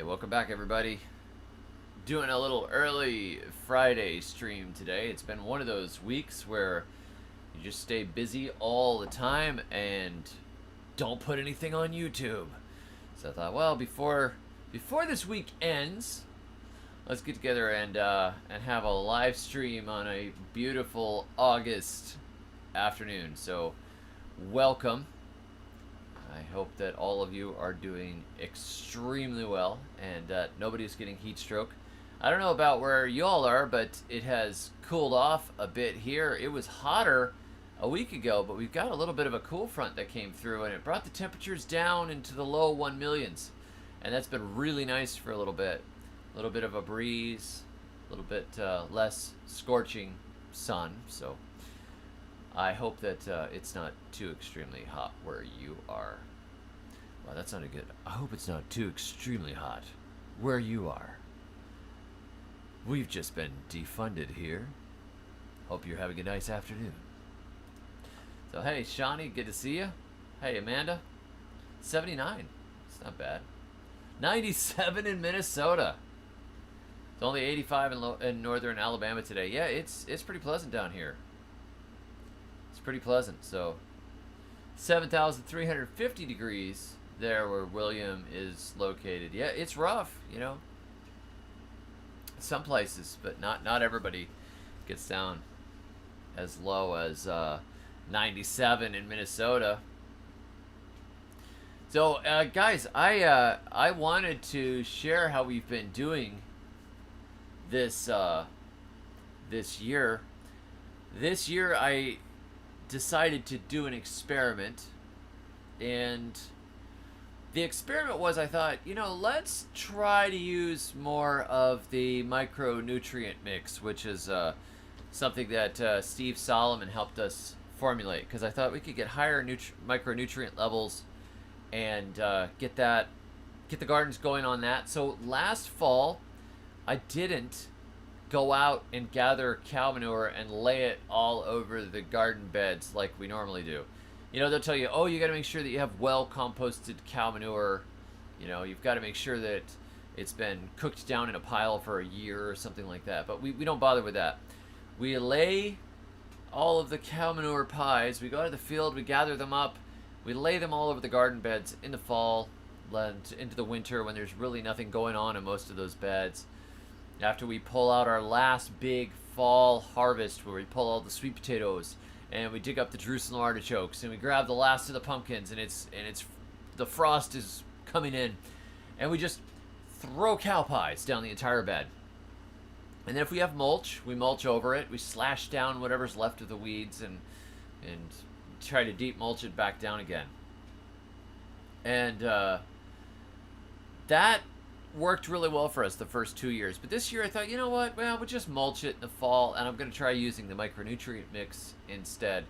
Welcome back, everybody. Doing a little early Friday stream today. It's been one of those weeks where you just stay busy all the time and don't put anything on YouTube. So I thought, well, before this week ends, let's get together and have a live stream on a beautiful August afternoon. So, welcome. I hope that all of you are doing extremely well and that nobody's getting heat stroke. I don't know about where y'all are, but it has cooled off a bit here. It was hotter a week ago, but we've got a little bit of a cool front that came through, and it brought the temperatures down into the low 1 millions. And that's been really nice for a little bit. A little bit of a breeze, a little bit less scorching sun. So I hope that it's not too extremely hot where you are. Wow, that sounded good. I hope it's not too extremely hot where you are. We've just been defunded here. Hope you're having a nice afternoon. So, hey, Shawnee, good to see you. Hey, Amanda. 79. It's not bad. 97 in Minnesota. It's only 85 in northern Alabama today. Yeah, it's pretty pleasant down here. It's pretty pleasant. So 7,350 degrees there where William is located. Yeah, it's rough, you know. Some places, but not everybody gets down as low as 97 in Minnesota. So, guys, I wanted to share how we've been doing this this year. This year, I decided to do an experiment, and the experiment was, I thought, you know, let's try to use more of the micronutrient mix, which is something that Steve Solomon helped us formulate, because I thought we could get higher micronutrient levels and get the gardens going on that. So last fall, I didn't go out and gather cow manure and lay it all over the garden beds like we normally do. You know, they'll tell you, oh, you got to make sure that you have well composted cow manure. You know, you've got to make sure that it's been cooked down in a pile for a year or something like that. But we don't bother with that. We lay all of the cow manure pies. We go to the field, we gather them up, we lay them all over the garden beds in the fall, into the winter when there's really nothing going on in most of those beds. After we pull out our last big fall harvest, where we pull all the sweet potatoes and we dig up the Jerusalem artichokes and we grab the last of the pumpkins, and it's the frost is coming in, and we just throw cow pies down the entire bed. And then if we have mulch, we mulch over it. We slash down whatever's left of the weeds and try to deep mulch it back down again. And that worked really well for us the first 2 years. But this year I thought, you know what? Well, we'll just mulch it in the fall, and I'm going to try using the micronutrient mix instead.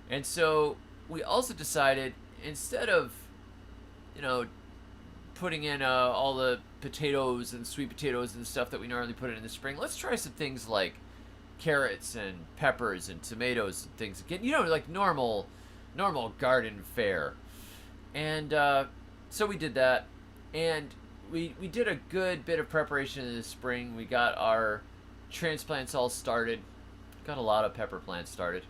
And so we also decided, instead of, you know, putting in all the potatoes and sweet potatoes and stuff that we normally put in the spring, let's try some things like carrots and peppers and tomatoes and things again, you know, like normal garden fare. And so we did that, and we did a good bit of preparation in the spring. We got our transplants all started, got a lot of pepper plants started,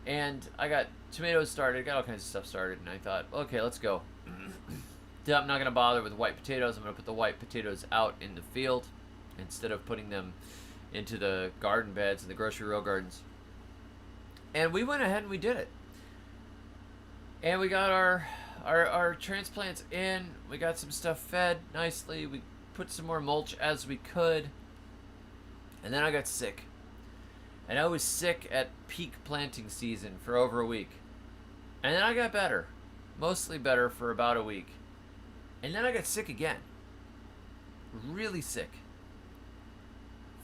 and I got tomatoes started, got all kinds of stuff started, and I thought, okay, let's go. I'm not going to bother with white potatoes. I'm going to put the white potatoes out in the field instead of putting them into the garden beds and the grocery row gardens. And we went ahead and we did it. And we got our transplants in. We got some stuff fed nicely. We put some more mulch as we could. And then I got sick. And I was sick at peak planting season for over a week. And then I got better. Mostly better for about a week. And then I got sick again. Really sick.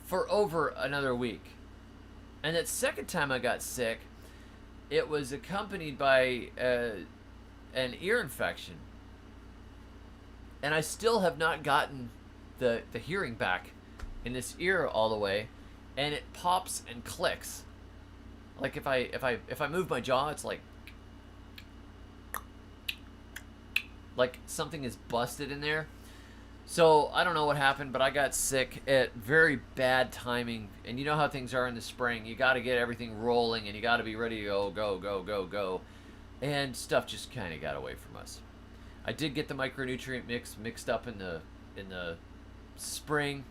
For over another week. And that second time I got sick, it was accompanied by an ear infection. And I still have not gotten the hearing back in this ear all the way. And it pops and clicks. Like if I move my jaw, it's like something is busted in there. So I don't know what happened, but I got sick at very bad timing. And you know how things are in the spring. You got to get everything rolling, and you got to be ready to go, go, go, go, go. And stuff just kind of got away from us. I did get the micronutrient mix mixed up in the spring,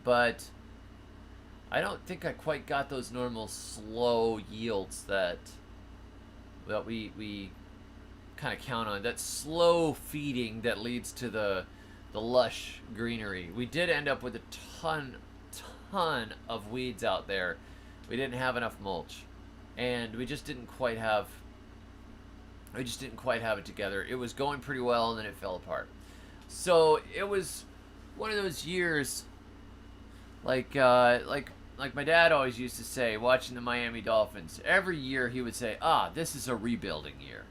but I don't think I quite got those normal slow yields that we kind of count on. That slow feeding that leads to the lush greenery. We did end up with a ton of weeds out there. We didn't have enough mulch, and we just didn't quite have it together. It was going pretty well, and then it fell apart. So it was one of those years, like my dad always used to say, watching the Miami Dolphins. Every year he would say, this is a rebuilding year.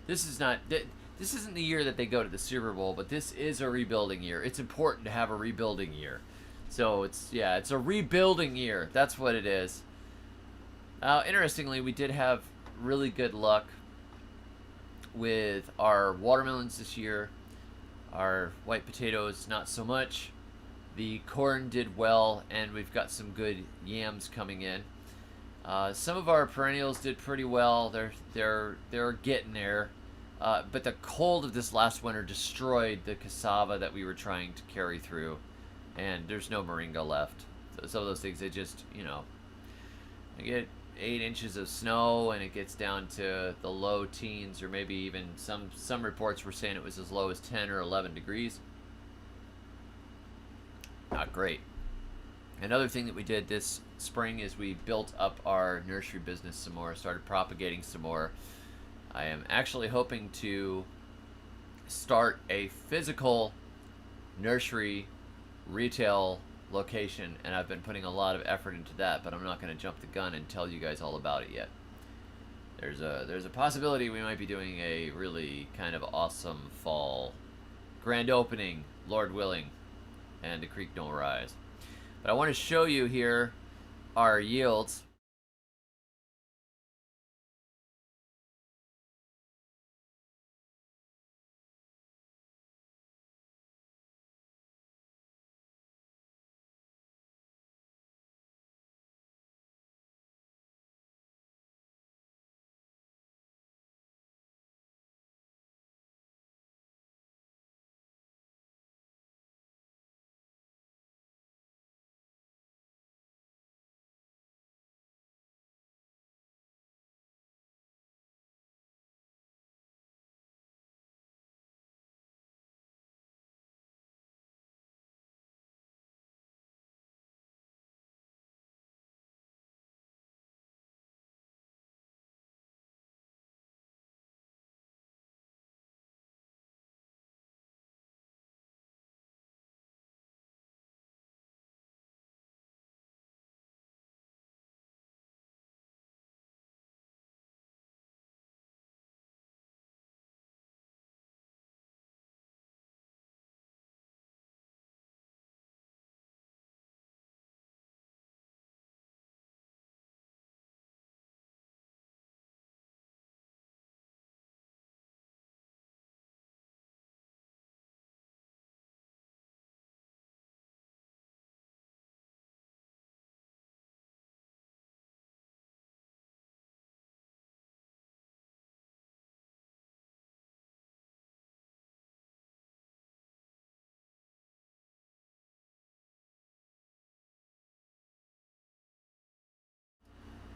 This isn't the year that they go to the Super Bowl, but this is a rebuilding year. It's important to have a rebuilding year. So it's a rebuilding year. That's what it is. Interestingly, we did have really good luck with our watermelons this year. Our white potatoes, not so much. The corn did well, and we've got some good yams coming in. Some of our perennials did pretty well. They're getting there. But the cold of this last winter destroyed the cassava that we were trying to carry through, and there's no moringa left. So some of those things, they just, I get 8 inches of snow, and it gets down to the low teens, or maybe even some reports were saying it was as low as 10 or 11 degrees. Not great. Another thing that we did this spring is we built up our nursery business some more, started propagating some more. I am actually hoping to start a physical nursery retail location, and I've been putting a lot of effort into that, but I'm not going to jump the gun and tell you guys all about it yet. There's a possibility we might be doing a really kind of awesome fall grand opening, Lord willing, and the creek don't rise. But I want to show you here our yields.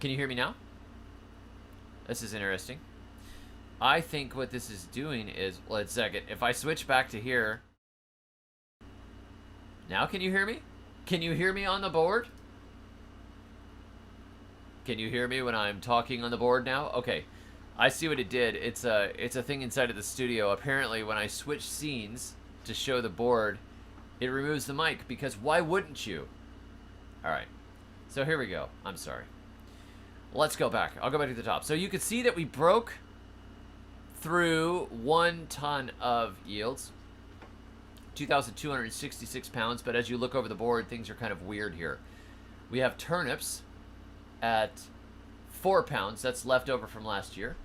Can you hear me now? This is interesting. I think what this is doing is, let's second. If I switch back to here, now can you hear me? Can you hear me on the board? Can you hear me when I'm talking on the board now? Okay, I see what it did. It's a thing inside of the studio. Apparently, when I switch scenes to show the board, it removes the mic, because why wouldn't you? All right, so here we go. I'm sorry. Let's go back. I'll go back to the top. So you can see that we broke through 1 ton of yields, 2,266 pounds. But as you look over the board, things are kind of weird here. We have turnips at 4 pounds. That's left over from last year.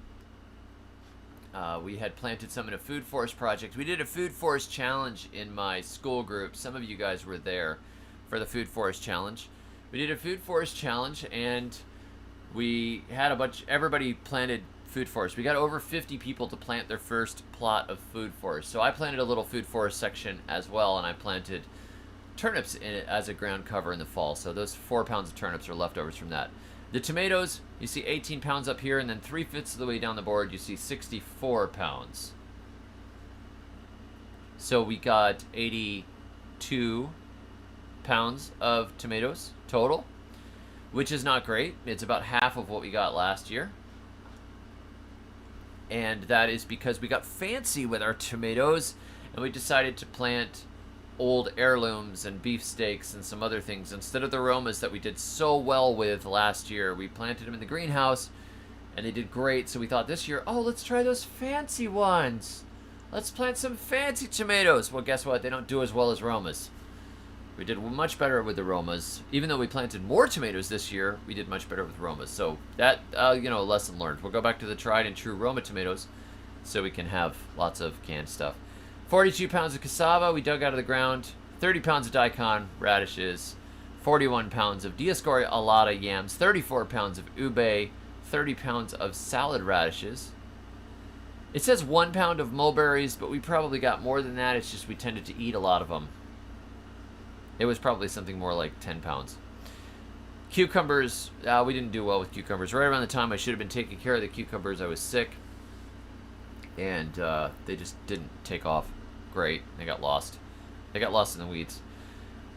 We had planted some in a food forest project. We did a food forest challenge in my school group. Some of you guys were there for the food forest challenge. We did a food forest challenge, and we had everybody planted food forest. We got over 50 people to plant their first plot of food forest. So I planted a little food forest section as well, and I planted turnips in it as a ground cover in the fall. So those 4 pounds of turnips are leftovers from that. The tomatoes, you see 18 pounds up here, and then 3/5 of the way down the board, you see 64 pounds. So we got 82 pounds of tomatoes total, which is not great. It's about half of what we got last year. And that is because we got fancy with our tomatoes, and we decided to plant old heirlooms and beefsteaks and some other things instead of the aromas that we did so well with last year. We planted them in the greenhouse, and they did great. So we thought this year, oh, let's try those fancy ones. Let's plant some fancy tomatoes. Well, guess what? They don't do as well as Romas. We did much better with the Romas. Even though we planted more tomatoes this year, we did much better with Romas. So that, lesson learned. We'll go back to the tried and true Roma tomatoes so we can have lots of canned stuff. 42 pounds of cassava we dug out of the ground. 30 pounds of daikon radishes. 41 pounds of Dioscorea alata yams. 34 pounds of ube. 30 pounds of salad radishes. It says 1 pound of mulberries, but we probably got more than that. It's just we tended to eat a lot of them. It was probably something more like 10 pounds. Cucumbers, we didn't do well with cucumbers. Right around the time I should have been taking care of the cucumbers, I was sick. And they just didn't take off great. They got lost. They got lost in the weeds.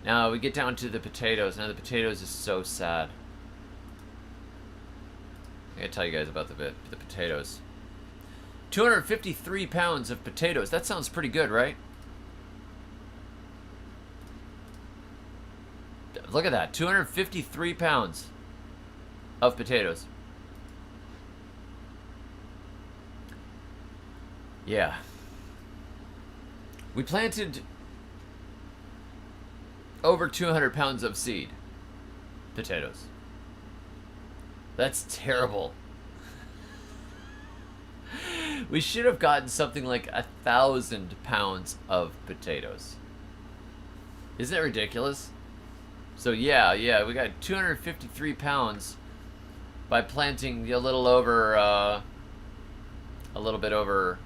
Now we get down to the potatoes. Now the potatoes is so sad. I gotta tell you guys about the potatoes. 253 pounds of potatoes. That sounds pretty good, right? Look at that. 253 pounds of potatoes. Yeah. We planted over 200 pounds of seed potatoes. That's terrible. We should have gotten something like 1,000 pounds of potatoes. Isn't that ridiculous? So yeah, we got 253 pounds by planting a little bit over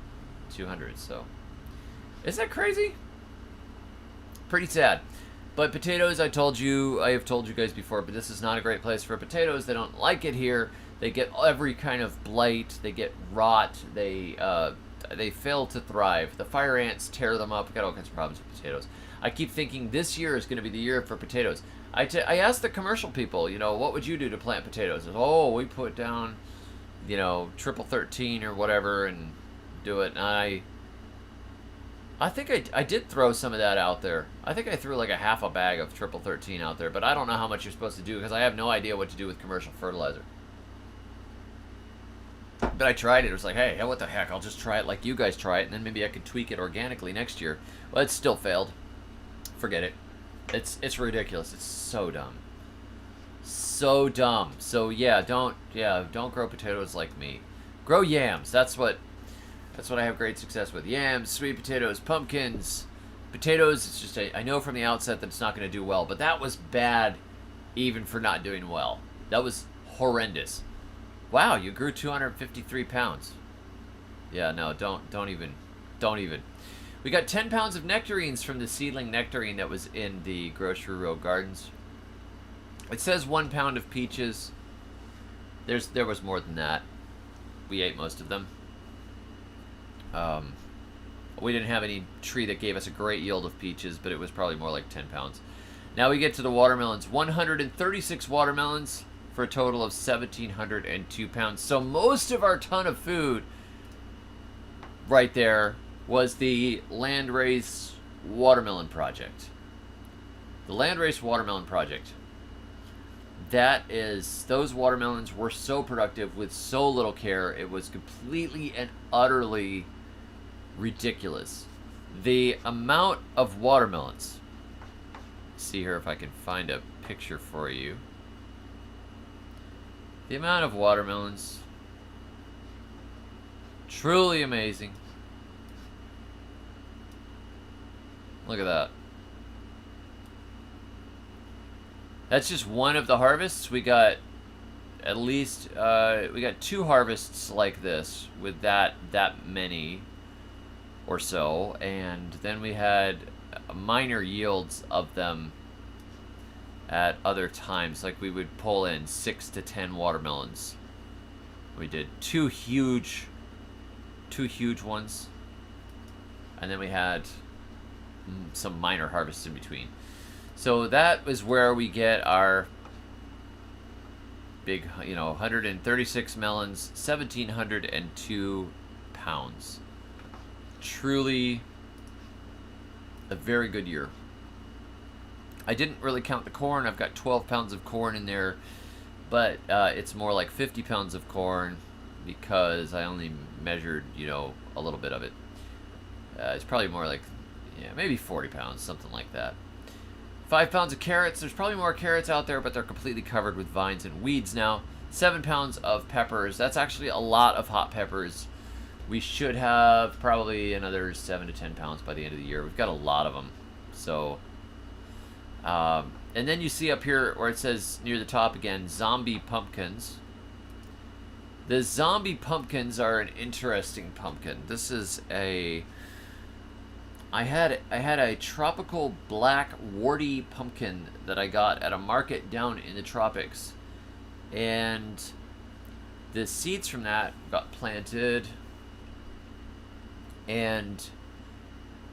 200. So isn't that crazy? Pretty sad. But potatoes, I have told you guys before, but this is not a great place for potatoes. They don't like it here. They get every kind of blight. They get rot. They fail to thrive. The fire ants tear them up. We got all kinds of problems with potatoes. I keep thinking this year is going to be the year for potatoes. I asked the commercial people, what would you do to plant potatoes? Oh, we put down, triple 13 or whatever and do it. And I think I did throw some of that out there. I think I threw like a half a bag of triple 13 out there, but I don't know how much you're supposed to do because I have no idea what to do with commercial fertilizer. But I tried it. It was like, hey, what the heck? I'll just try it like you guys try it, and then maybe I could tweak it organically next year. Well, it still failed. Forget it. It's ridiculous. It's so dumb. So dumb. So yeah, don't grow potatoes like me. Grow yams. That's what I have great success with. Yams, sweet potatoes, pumpkins, potatoes. It's just I know from the outset that it's not going to do well, but that was bad, even for not doing well. That was horrendous. Wow, you grew 253 pounds. Yeah, no, don't even. We got 10 pounds of nectarines from the seedling nectarine that was in the Grocery Row Gardens. It says 1 pound of peaches. There was more than that. We ate most of them. We didn't have any tree that gave us a great yield of peaches, but it was probably more like 10 pounds. Now we get to the watermelons. 136 watermelons for a total of 1,702 pounds. So most of our ton of food right there was the Landrace Watermelon Project. The Landrace Watermelon Project. Those watermelons were so productive with so little care. It was completely and utterly ridiculous. The amount of watermelons. See here if I can find a picture for you. The amount of watermelons Truly amazing. Look at that. That's just one of the harvests. We got at least we got 2 harvests like this with that many or so, and then we had minor yields of them at other times. Like we would pull in 6 to 10 watermelons. We did two huge ones, and then we had some minor harvests in between. So that was where we get our big, 136 melons, 1,702 pounds. Truly a very good year. I didn't really count the corn. I've got 12 pounds of corn in there, but it's more like 50 pounds of corn because I only measured, a little bit of it. It's probably more like, maybe 40 pounds, something like that. 5 pounds of carrots. There's probably more carrots out there, but they're completely covered with vines and weeds now. 7 pounds of peppers. That's actually a lot of hot peppers. We should have probably another 7 to 10 pounds by the end of the year. We've got a lot of them. So, and then you see up here where it says near the top again, zombie pumpkins. The zombie pumpkins are an interesting pumpkin. This is a... I had a tropical black warty pumpkin that I got at a market down in the tropics, and the seeds from that got planted, and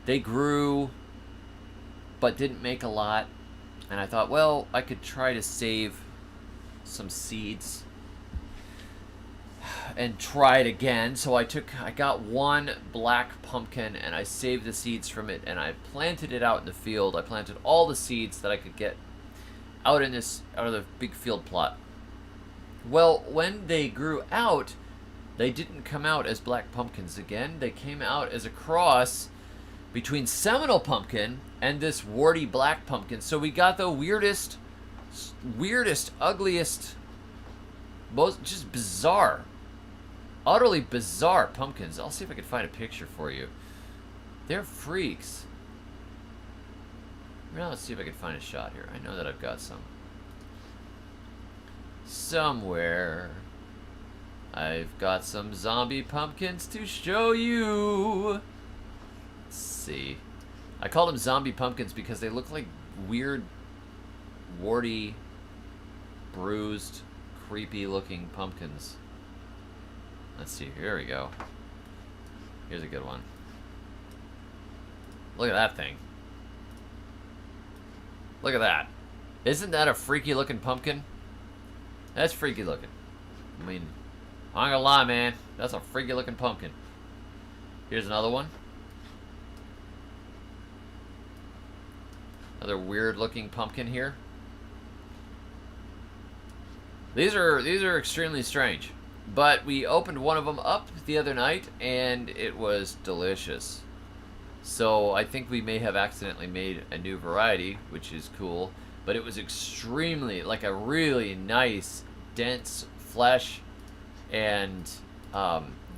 they grew, but didn't make a lot. And I thought, well, I could try to save some seeds and try it again. So I got one black pumpkin and I saved the seeds from it and I planted it out in the field. I planted all the seeds that I could get out of the big field plot. Well, when they grew out, they didn't come out as black pumpkins again. They came out as a cross between Seminole pumpkin and this warty black pumpkin. So we got the weirdest, ugliest, most just bizarre, utterly bizarre pumpkins. I'll see if I can find a picture for you. They're freaks. Now let's see if I can find a shot here. I know that I've got some. Somewhere I've got some zombie pumpkins to show you. Let's see. I call them zombie pumpkins because they look like weird, warty, bruised, creepy looking pumpkins. Let's see, here we go. Here's a good one. Look at that thing. Look at that. Isn't that a freaky looking pumpkin? That's freaky looking. I mean, I'm not gonna lie, man. That's a freaky looking pumpkin. Here's another one. Another weird looking pumpkin here. These are extremely strange. But we opened one of them up the other night and it was delicious. So I think we may have accidentally made a new variety, which is cool. But it was extremely, like a really nice, dense flesh and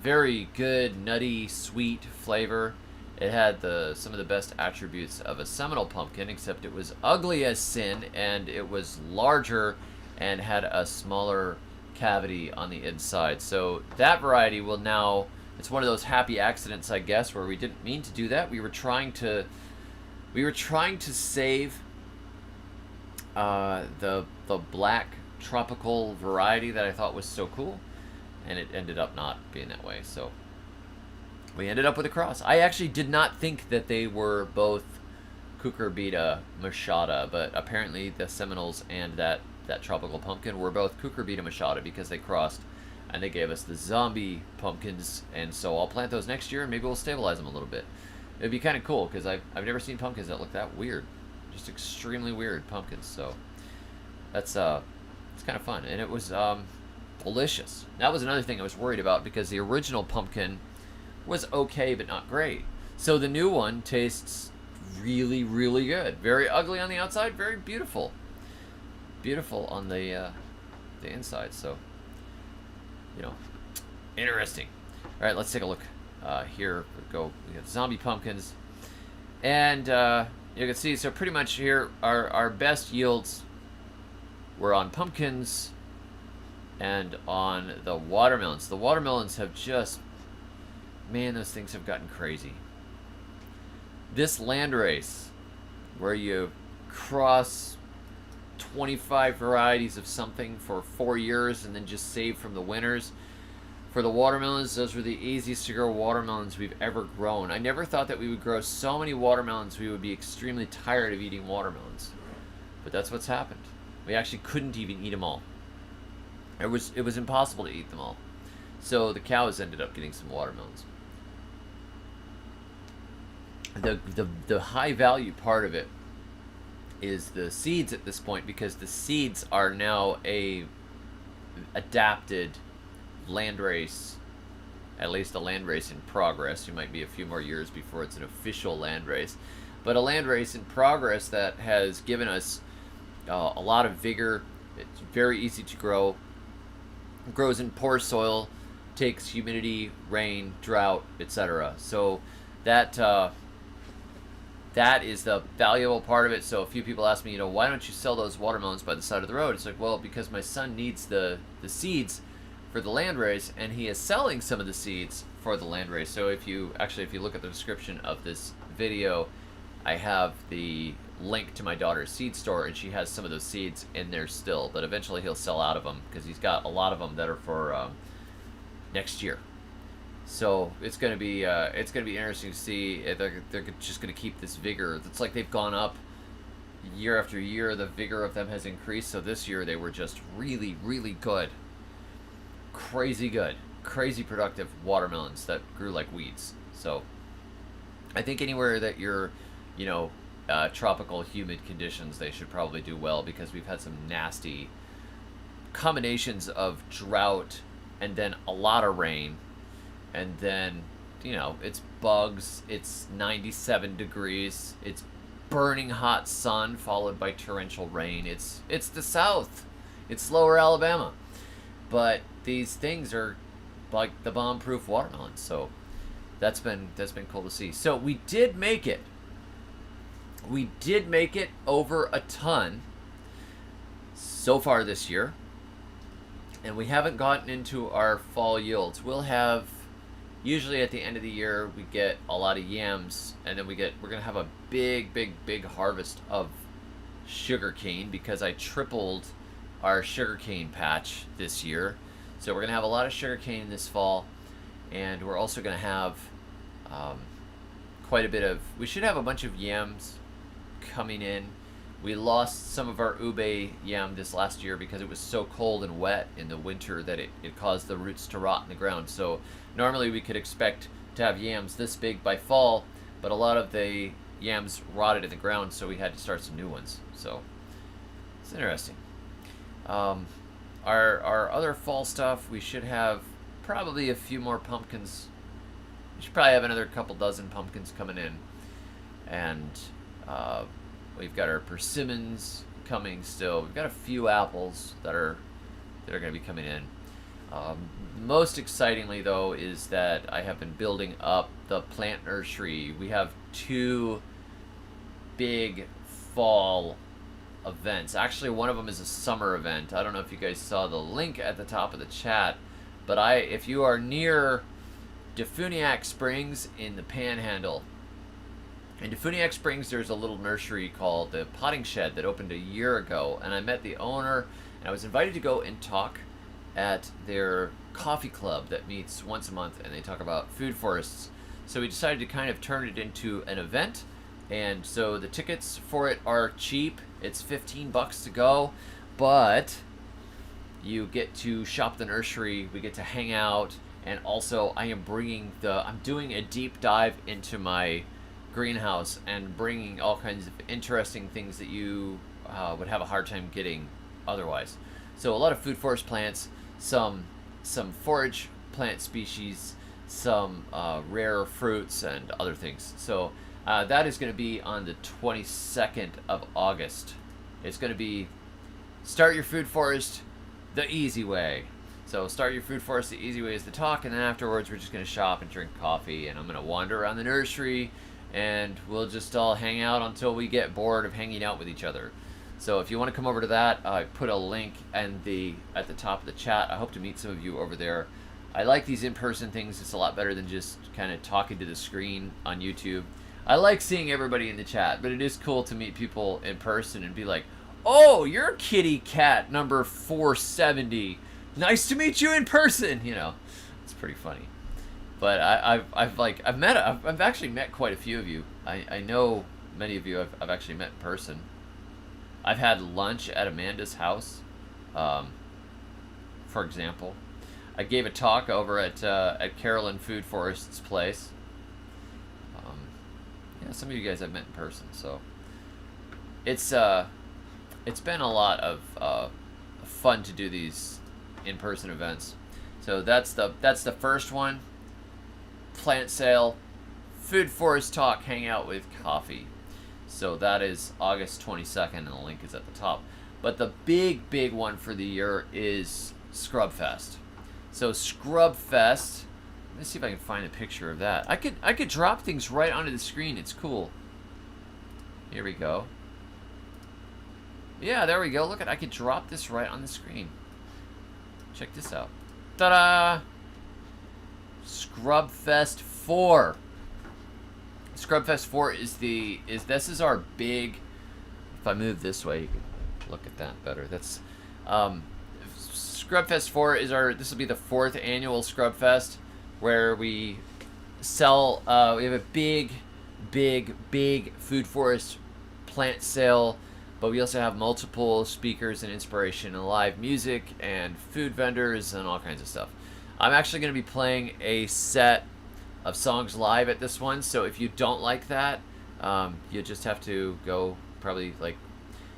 very good, nutty, sweet flavor. It had some of the best attributes of a Seminole pumpkin, except it was ugly as sin and it was larger and had a smaller cavity on the inside. So that variety will now, it's one of those happy accidents, I guess, where we didn't mean to do that. We were trying to save the black tropical variety that I thought was so cool, and it ended up not being that way. So we ended up with a cross. I actually did not think that they were both Cucurbita machata, but apparently the Seminoles and that tropical pumpkin were both Cucurbita machata because they crossed, and they gave us the zombie pumpkins. And so I'll plant those next year, and maybe we'll stabilize them a little bit. It'd be kind of cool because I've never seen pumpkins that look that weird, just extremely weird pumpkins. So that's it's kind of fun, and it was delicious. That was another thing I was worried about because the original pumpkin was okay but not great. So the new one tastes really, really good. Very ugly on the outside, very beautiful. Beautiful on the inside. So, interesting. All right, let's take a look. Here we go. We have zombie pumpkins, and you can see. So pretty much here, our best yields were on pumpkins and on the watermelons. The watermelons have just, man, those things have gotten crazy. This land race, where you cross 25 varieties of something for 4 years and then just save from the winners. For the watermelons, those were the easiest to grow watermelons we've ever grown. I never thought that we would grow so many watermelons we would be extremely tired of eating watermelons. But that's what's happened. We actually couldn't even eat them all. It was impossible to eat them all. So the cows ended up getting some watermelons. The high value part of it is the seeds at this point, because the seeds are now a adapted land race, at least a land race in progress. It might be a few more years before it's an official land race, but a land race in progress that has given us a lot of vigor. It's very easy to grow. It grows in poor soil, takes humidity, rain, drought, etc. So that is the valuable part of it. So a few people ask me, why don't you sell those watermelons by the side of the road? It's like, well, because my son needs the seeds for the land race, and he is selling some of the seeds for the land race. So if you look at the description of this video, I have the link to my daughter's seed store, and she has some of those seeds in there still, but eventually he'll sell out of them because he's got a lot of them that are for next year. So it's gonna be interesting to see if they're just gonna keep this vigor. It's like they've gone up year after year. The vigor of them has increased. So this year they were just really, really good, crazy good, crazy productive watermelons that grew like weeds. So I think anywhere that you're, tropical humid conditions, they should probably do well, because we've had some nasty combinations of drought and then a lot of rain. And then, it's bugs, it's 97 degrees, it's burning hot sun followed by torrential rain. It's the South. It's lower Alabama. But these things are like the bomb-proof watermelon. So that's been cool to see. So we did make it. We did make it over a ton so far this year. And we haven't gotten into our fall yields. We'll have, usually at the end of the year, we get a lot of yams, and then we're gonna have a big harvest of sugarcane, because I tripled our sugarcane patch this year. So we're gonna have a lot of sugarcane this fall, and we're also gonna have we should have a bunch of yams coming in. We lost some of our ube yam this last year because it was so cold and wet in the winter that it caused the roots to rot in the ground. So normally we could expect to have yams this big by fall, but a lot of the yams rotted in the ground, so we had to start some new ones. So it's interesting. Our other fall stuff, we should have probably a few more pumpkins. We should probably have another couple dozen pumpkins coming in, and we've got our persimmons coming still. We've got a few apples that are going to be coming in. Most excitingly, though, is that I have been building up the plant nursery. We have 2 big fall events. Actually, one of them is a summer event. I don't know if you guys saw the link at the top of the chat, but if you are near Defuniak Springs in the Panhandle, in Defuniak Springs, there's a little nursery called the Potting Shed that opened a year ago, and I met the owner, and I was invited to go and talk at their coffee club that meets once a month, and they talk about food forests. So we decided to kind of turn it into an event, and so the tickets for it are cheap. It's $15 to go, but you get to shop the nursery, we get to hang out, and also I'm doing a deep dive into my greenhouse and bringing all kinds of interesting things that you would have a hard time getting otherwise. So a lot of food forest plants, some forage plant species, some rare fruits and other things. So that is going to be on the 22nd of August. It's going to be start your food forest the easy way. So start your food forest the easy way is to talk, and then afterwards we're just going to shop and drink coffee, and I'm going to wander around the nursery, and we'll just all hang out until we get bored of hanging out with each other. So if you want to come over to that, I put a link at the top of the chat. I hope to meet some of you over there. I like these in-person things. It's a lot better than just kind of talking to the screen on YouTube. I like seeing everybody in the chat, but it is cool to meet people in person and be like, oh, you're kitty cat number 470. Nice to meet you in person. You know, it's pretty funny. But I've actually met quite a few of you. I know many of you I've actually met in person. I've had lunch at Amanda's house, for example. I gave a talk over at Carolyn Food Forest's place. Yeah, some of you guys I've met in person, so it's been a lot of fun to do these in-person events. So that's the first one. Plant sale, food forest talk, hang out with coffee. So that is August 22nd, and the link is at the top. But the big one for the year is Scrubfest. So Scrubfest, let's see if I can find a picture of that. I could drop things right onto the screen. It's cool. Here we go. Yeah, there we go. Look, I could drop this right on the screen. Check this out. Ta-da! Scrubfest 4. Scrubfest 4 this is our big. If I move this way, you can look at that better. That's Scrubfest 4 is this will be the 4th annual Scrubfest, where we sell. We have a big food forest plant sale, but we also have multiple speakers and inspiration and live music and food vendors and all kinds of stuff. I'm actually going to be playing a set of songs live at this one, so if you don't like that, you just have to go probably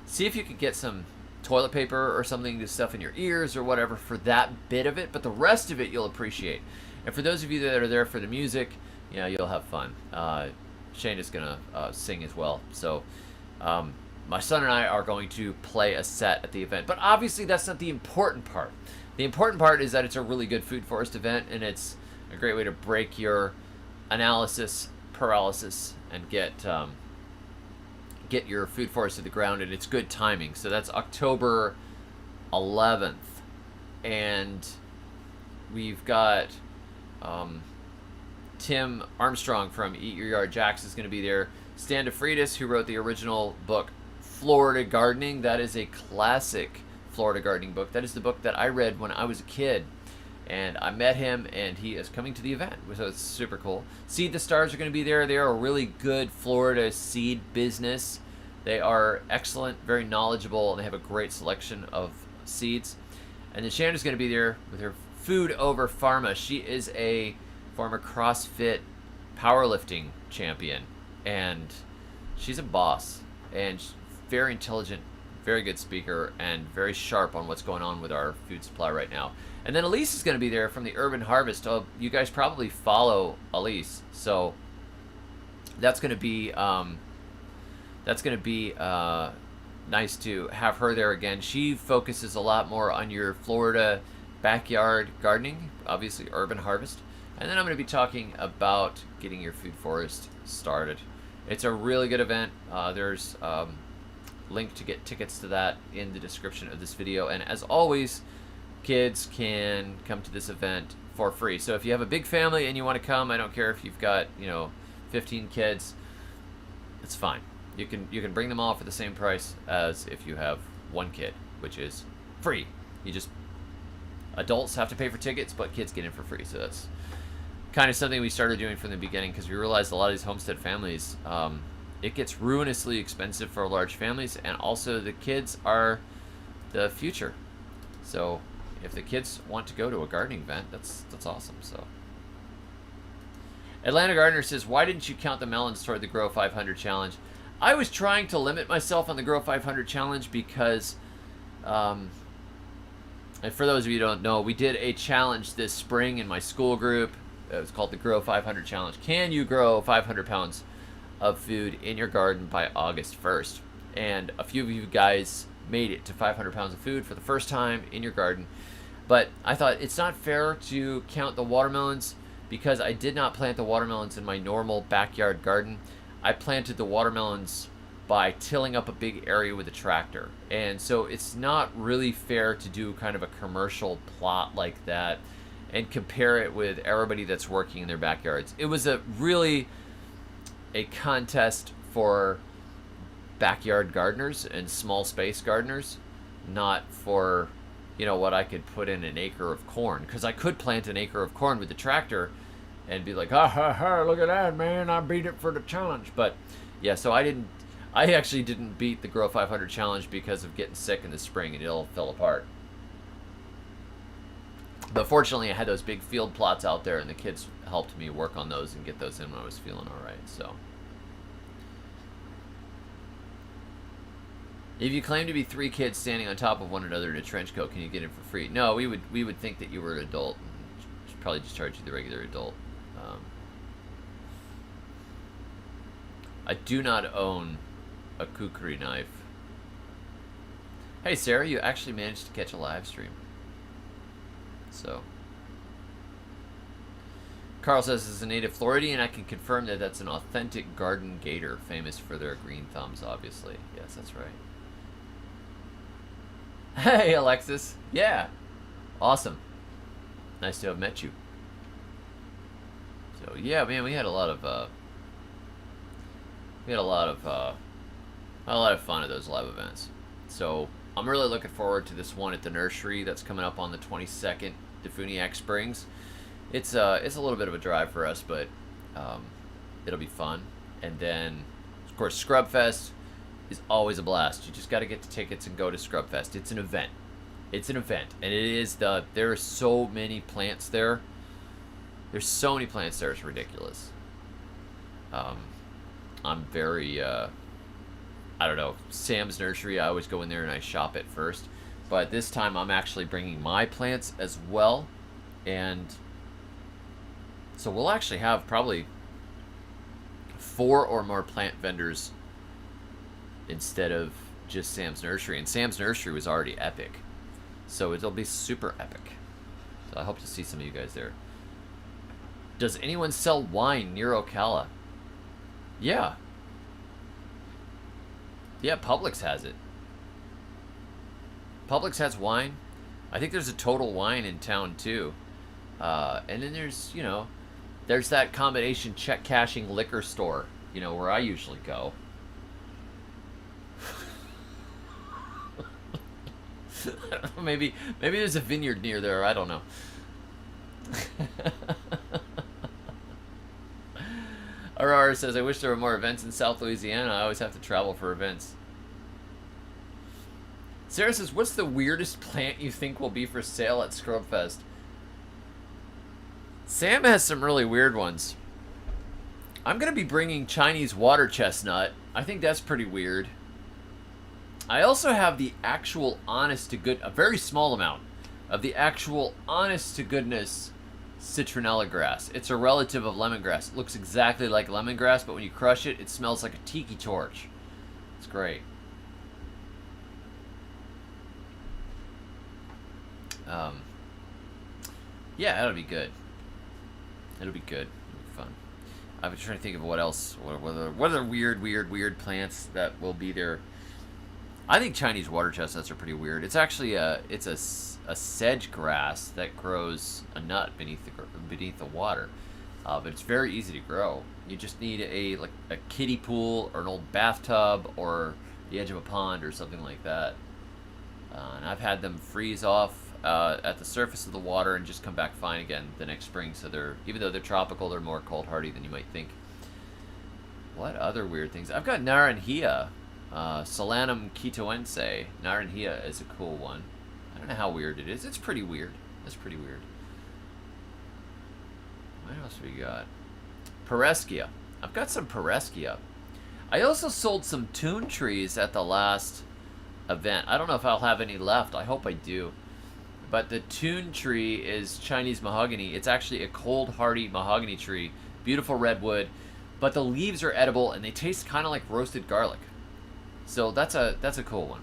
see if you could get some toilet paper or something to stuff in your ears or whatever for that bit of it, but the rest of it you'll appreciate. And for those of you that are there for the music, you'll have fun. Shane is going to sing as well. So my son and I are going to play a set at the event, but obviously that's not the important part. The important part is that it's a really good food forest event, and it's a great way to break your analysis paralysis and get your food forest to the ground, and it's good timing. So that's October 11th, and we've got Tim Armstrong from Eat Your Yard Jacks is going to be there. Stan DeFreitas, who wrote the original book Florida Gardening, that is a classic Florida gardening book. That is the book that I read when I was a kid, and I met him, and he is coming to the event, so it's super cool. Seed the Stars are going to be there. They are a really good Florida seed business. They are excellent, very knowledgeable, and they have a great selection of seeds. And then Shannon's going to be there with her Food Over Pharma. She is a former CrossFit powerlifting champion, and she's a boss, and very intelligent, very good speaker, and very sharp on what's going on with our food supply right now. And then Elise is going to be there from the Urban Harvest. Oh, you guys probably follow Elise, so that's going to be nice to have her there again. She focuses a lot more on your Florida backyard gardening, obviously Urban Harvest. And then I'm going to be talking about getting your food forest started. It's a really good event. There's link to get tickets to that in the description of this video, and as always, kids can come to this event for free. So if you have a big family and you want to come, I don't care if you've got 15 kids, it's fine. You can bring them all for the same price as if you have one kid, which is free. Adults have to pay for tickets, but kids get in for free. So that's kind of something we started doing from the beginning, because we realized a lot of these homestead families, it gets ruinously expensive for large families, and also the kids are the future. So if the kids want to go to a gardening event, that's awesome. So Atlanta Gardener says, why didn't you count the melons toward the Grow 500 challenge? I was trying to limit myself on the Grow 500 challenge because, and for those of you who don't know, we did a challenge this spring in my school group. It was called the Grow 500 challenge. Can you grow 500 pounds of food in your garden by August 1st? And a few of you guys made it to 500 pounds of food for the first time in your garden. But I thought it's not fair to count the watermelons because I did not plant the watermelons in my normal backyard garden. I planted the watermelons by tilling up a big area with a tractor. And so it's not really fair to do kind of a commercial plot like that and compare it with everybody that's working in their backyards. It was a contest for backyard gardeners and small space gardeners, not for, what I could put in an acre of corn. Because I could plant an acre of corn with the tractor and be like, ha ha ha, look at that, man, I beat it for the challenge. But yeah, so I actually didn't beat the Grow 500 challenge because of getting sick in the spring and it all fell apart. But fortunately, I had those big field plots out there, and the kids helped me work on those and get those in when I was feeling all right. So, if you claim to be 3 kids standing on top of one another in a trench coat, can you get in for free? No, we would think that you were an adult. And should probably just charge you the regular adult. I do not own a kukri knife. Hey, Sarah, you actually managed to catch a live stream. So, Carl says, as a native Floridian, I can confirm that that's an authentic garden gator, famous for their green thumbs, obviously. Yes, that's right. Hey, Alexis. Yeah. Awesome. Nice to have met you. So, yeah, man, we had a lot of fun at those live events. So, I'm really looking forward to this one at the nursery that's coming up on the 22nd, Defuniak Springs. It's a little bit of a drive for us, but it'll be fun. And then, of course, Scrubfest is always a blast. You just got to get the tickets and go to Scrubfest. It's an event. It's an event, and there are so many plants there. There's so many plants there. It's ridiculous. I'm very I don't know, Sam's Nursery, I always go in there and I shop it first. But this time I'm actually bringing my plants as well. And so we'll actually have probably 4 or more plant vendors instead of just Sam's Nursery. And Sam's Nursery was already epic. So it'll be super epic. So I hope to see some of you guys there. Does anyone sell wine near Ocala? Yeah. Yeah, Publix has it. Publix has wine. I think there's a Total Wine in town too. And then there's that combination check cashing liquor store, where I usually go. I don't know, maybe there's a vineyard near there. I don't know. Aurora says, I wish there were more events in South Louisiana. I always have to travel for events. Sarah says, what's the weirdest plant you think will be for sale at Scrubfest? Sam has some really weird ones. I'm going to be bringing Chinese water chestnut. I think that's pretty weird. I also have the actual a very small amount of the actual honest to goodness citronella grass. It's a relative of lemongrass. It looks exactly like lemongrass, but when you crush it, it smells like a tiki torch. It's great. Yeah, it'll be good. It'll be good. It'll be fun. I was trying to think of what else. What other weird plants that will be there. I think Chinese water chestnuts are pretty weird. It's actually a sedge grass that grows a nut beneath the water, but it's very easy to grow. You just need a kiddie pool or an old bathtub or the edge of a pond or something like that. And I've had them freeze off at the surface of the water and just come back fine again the next spring. So even though they're tropical, they're more cold hardy than you might think. What other weird things? I've got naranjia. Solanum quitoense. Naranjia is a cool one. I don't know how weird it is. It's pretty weird. It's pretty weird. What else we got? Pereskia. I've got some Pereskia. I also sold some tune trees at the last event. I don't know if I'll have any left. I hope I do. But the tune tree is Chinese mahogany. It's actually a cold hardy mahogany tree. Beautiful redwood. But the leaves are edible and they taste kind of like roasted garlic. So that's a cool one.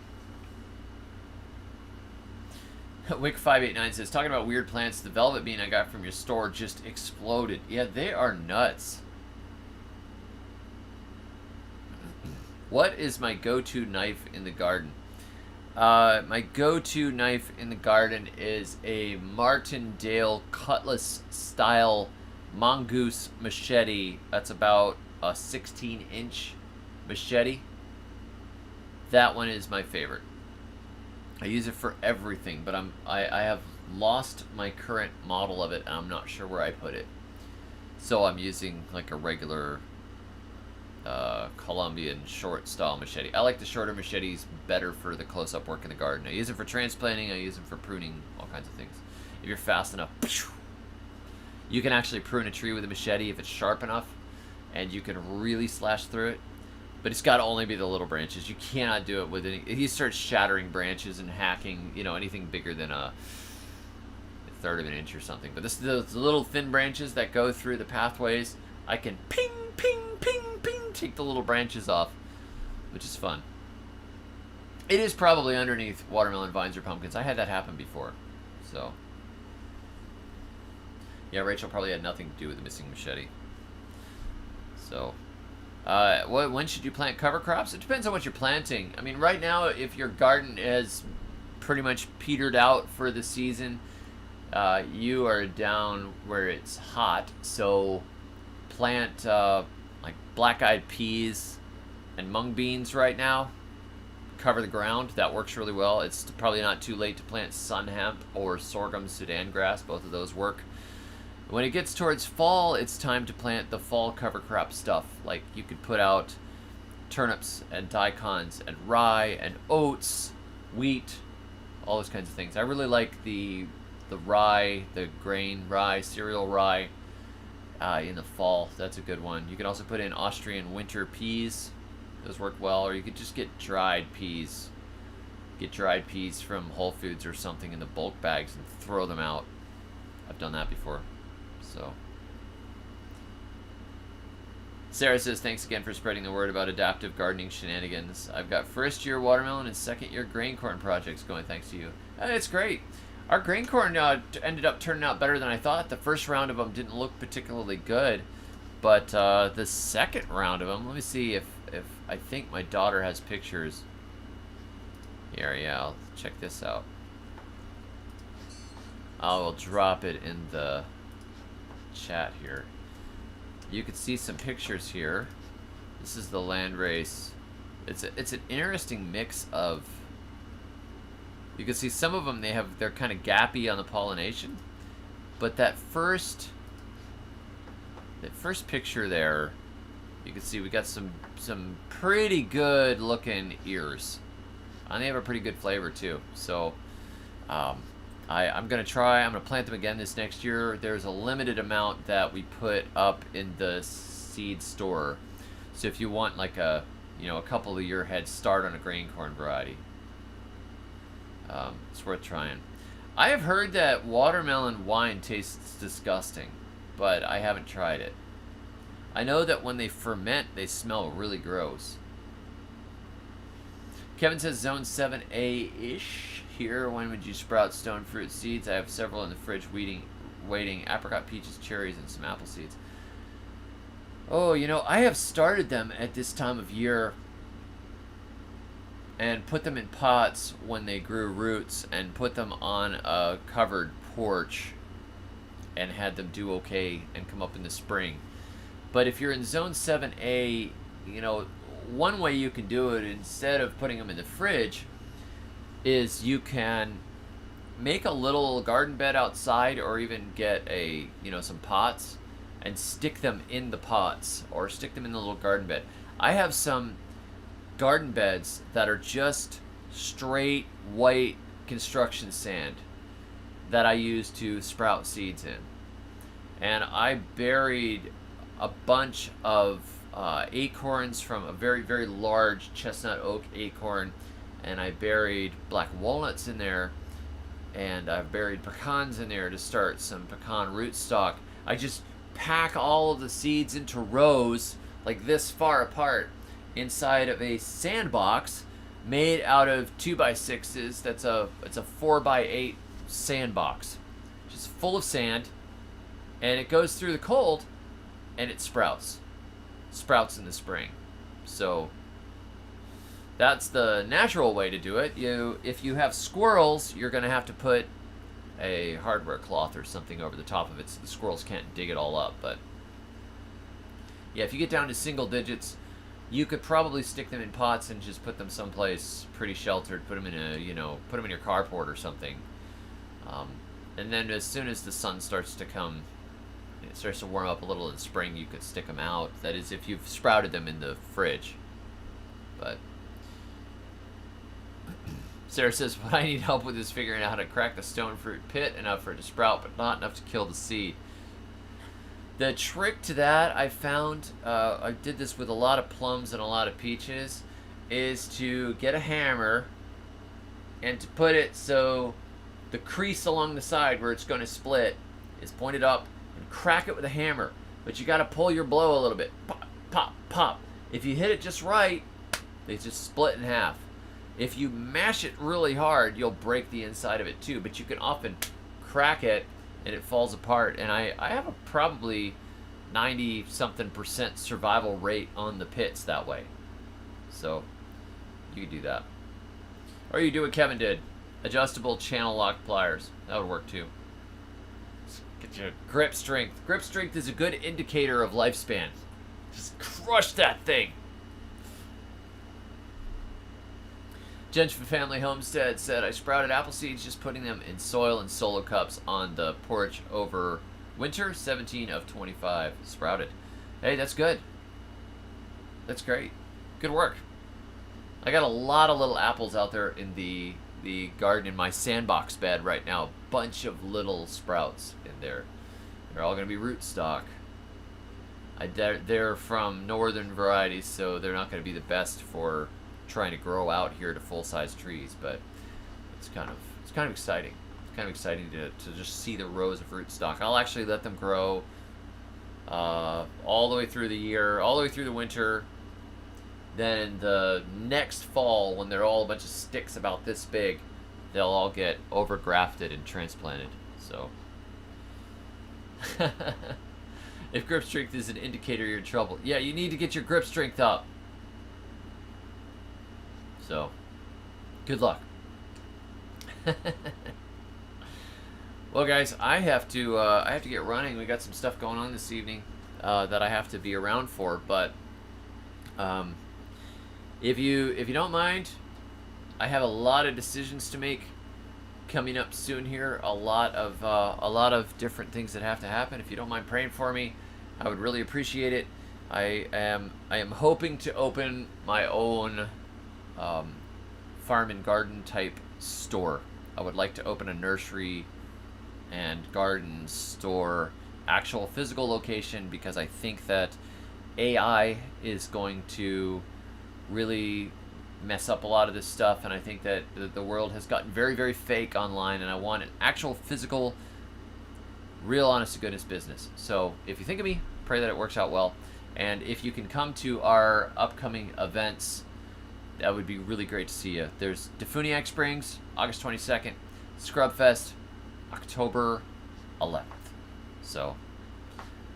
Wick589 says, talking about weird plants, the velvet bean I got from your store just exploded. Yeah, they are nuts. What is my go-to knife in the garden? My go-to knife in the garden is a Martindale Cutlass style mongoose machete. That's about a 16-inch machete. That one is my favorite. I use it for everything, but I have lost my current model of it, and I'm not sure where I put it. So I'm using like a regular Colombian short style machete. I like the shorter machetes better for the close-up work in the garden. I use them for transplanting, I use them for pruning, all kinds of things. If you're fast enough, you can actually prune a tree with a machete if it's sharp enough, and you can really slash through it. But it's got to only be the little branches. You cannot do it with any. He starts shattering branches and hacking, you know, anything bigger than a third of an inch or something. But those little thin branches that go through the pathways, I can ping, ping, ping, ping, take the little branches off, which is fun. It is probably underneath watermelon vines or pumpkins. I had that happen before. So, yeah, Rachel probably had nothing to do with the missing machete. So, when should you plant cover crops? It depends on what you're planting. I mean, right now, if your garden has pretty much petered out for the season, you are down where it's hot. So, plant like black-eyed peas and mung beans right now. Cover the ground. That works really well. It's probably not too late to plant sun hemp or sorghum Sudan grass. Both of those work. When it gets towards fall, it's time to plant the fall cover crop stuff. Like you could put out turnips and daikons and rye and oats, wheat, all those kinds of things. I really like the rye, the grain rye, cereal rye in the fall. That's a good one. You can also put in Austrian winter peas. Those work well. Or you could just get dried peas. Get dried peas from Whole Foods or something in the bulk bags and throw them out. I've done that before. So, Sarah says, thanks again for spreading the word about adaptive gardening shenanigans. I've got first-year watermelon and second-year grain corn projects going thanks to you. It's great. Our grain corn ended up turning out better than I thought. The first round of them didn't look particularly good, but the second round of them, let me see if I think my daughter has pictures. Here, yeah, I'll check this out. I will drop it in the chat here. You can see some pictures here. This is the landrace. It's an interesting mix of. You can see some of them they're kind of gappy on the pollination, but that first picture there, you can see we got some pretty good looking ears, and they have a pretty good flavor too. So I'm going to plant them again this next year. There's a limited amount that we put up in the seed store. So if you want like a couple of year head start on a grain corn variety, it's worth trying. I have heard that watermelon wine tastes disgusting, but I haven't tried it. I know that when they ferment, they smell really gross. Kevin says zone 7A-ish here. When would you sprout stone fruit seeds? I have several in the fridge waiting. Apricot, peaches, cherries, and some apple seeds. Oh, I have started them at this time of year and put them in pots when they grew roots and put them on a covered porch and had them do okay and come up in the spring. But if you're in zone 7A, one way you can do it instead of putting them in the fridge is you can make a little garden bed outside, or even get some pots and stick them in the pots, or stick them in the little garden bed. I have some garden beds that are just straight white construction sand that I use to sprout seeds in. And I buried a bunch of acorns from a very, very large chestnut oak acorn, and I buried black walnuts in there, and I've buried pecans in there to start some pecan rootstock. I just pack all of the seeds into rows like this far apart inside of a sandbox made out of 2x6s. It's a 4x8 sandbox, just full of sand, and it goes through the cold, and it sprouts in the spring. So that's the natural way to do it. If you have squirrels, you're going to have to put a hardware cloth or something over the top of it so the squirrels can't dig it all up. But yeah, if you get down to single digits, you could probably stick them in pots and just put them someplace pretty sheltered. Put them in put them in your carport or something. And then as soon as the sun starts to come, it starts to warm up a little in spring, you could stick them out. That is, if you've sprouted them in the fridge. But Sarah says, what I need help with is figuring out how to crack the stone fruit pit enough for it to sprout, but not enough to kill the seed. The trick to that, I found, I did this with a lot of plums and a lot of peaches, is to get a hammer and to put it so the crease along the side where it's going to split is pointed up, and crack it with a hammer. But you got to pull your blow a little bit. Pop, pop, pop. If you hit it just right, they just split in half. If you mash it really hard, you'll break the inside of it too. But you can often crack it and it falls apart. And I have a probably 90-something% survival rate on the pits that way. So you can do that. Or you do what Kevin did. Adjustable channel lock pliers. That would work too. Get your grip strength. Grip strength is a good indicator of lifespan. Just crush that thing. Jench from Family Homestead said, I sprouted apple seeds just putting them in soil and solo cups on the porch over winter. 17 of 25 sprouted. Hey, that's good. That's great. Good work. I got a lot of little apples out there in the garden in my sandbox bed right now. Bunch of little sprouts in there. They're all going to be rootstock. They're from northern varieties, so they're not going to be the best for trying to grow out here to full-size trees, but it's kind of exciting. It's kind of exciting to just see the rows of rootstock. I'll actually let them grow all the way through the year, all the way through the winter. Then the next fall, when they're all a bunch of sticks about this big, they'll all get overgrafted and transplanted. So if grip strength is an indicator you're in trouble, yeah, you need to get your grip strength up. So good luck. Well, guys, I have to get running. We got some stuff going on this evening that I have to be around for. But if you don't mind, I have a lot of decisions to make coming up soon here. A lot of different things that have to happen. If you don't mind praying for me, I would really appreciate it. I am hoping to open my own farm and garden type store. I would like to open a nursery and garden store, actual physical location, because I think that AI is going to really mess up a lot of this stuff, and I think that the world has gotten very, very fake online, and I want an actual physical, real honest to goodness business. So if you think of me, pray that it works out well. And if you can come to our upcoming events, that would be really great to see you. There's Defuniak Springs, August 22nd, Scrubfest, October 11th. So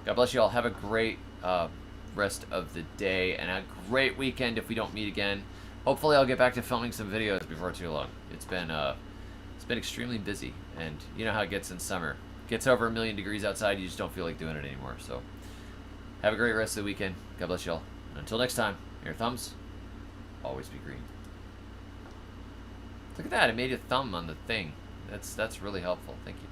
God bless you all. Have a great rest of the day and a great weekend if we don't meet again. Hopefully I'll get back to filming some videos before too long. It's been extremely busy, and you know how it gets in summer. It gets over 1,000,000 degrees outside, you just don't feel like doing it anymore. So have a great rest of the weekend. God bless you all. And until next time, may your thumbs always be green. Look at that, it made a thumb on the thing. That's really helpful. Thank you.